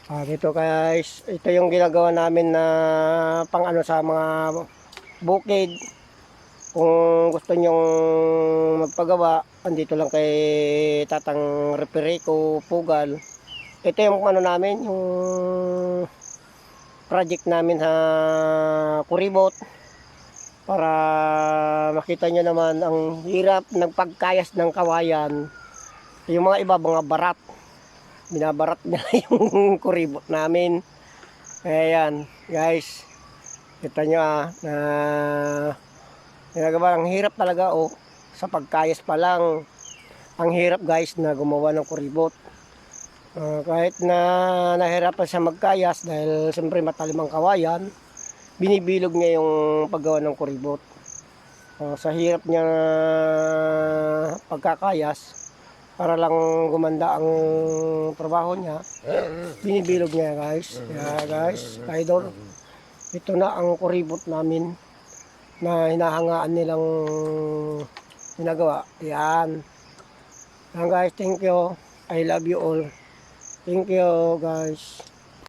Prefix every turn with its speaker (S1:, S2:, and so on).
S1: Dito guys, ito yung ginagawa namin na pang ano sa mga bukid. Kung gusto nyong magpagawa, andito lang kay Tatang Reperico Pugal. Ito yung ano namin, yung project namin sa Kuribot. Para makita nyo naman ang hirap ng pagkayas ng kawayan. Yung mga iba, mga barat. Binabarat nila yung kuribot namin. Ayan, guys. Kita nyo na ginagawa. Ang hirap talaga sa pagkayas pa lang. Ang hirap guys na gumawa ng kuribot. Kahit na nahirapan siya magkayas dahil siyempre matalim ang kawayan, binibilog niya yung paggawa ng kuribot. Sa hirap niya pagkakayas, para lang gumanda ang trabaho niya, binibilog niya guys. Kaya guys, idol, ito na ang kuribot namin na hinahangaan nilang ginagawa. Yan. Yan guys, thank you. I love you all. Thank you guys.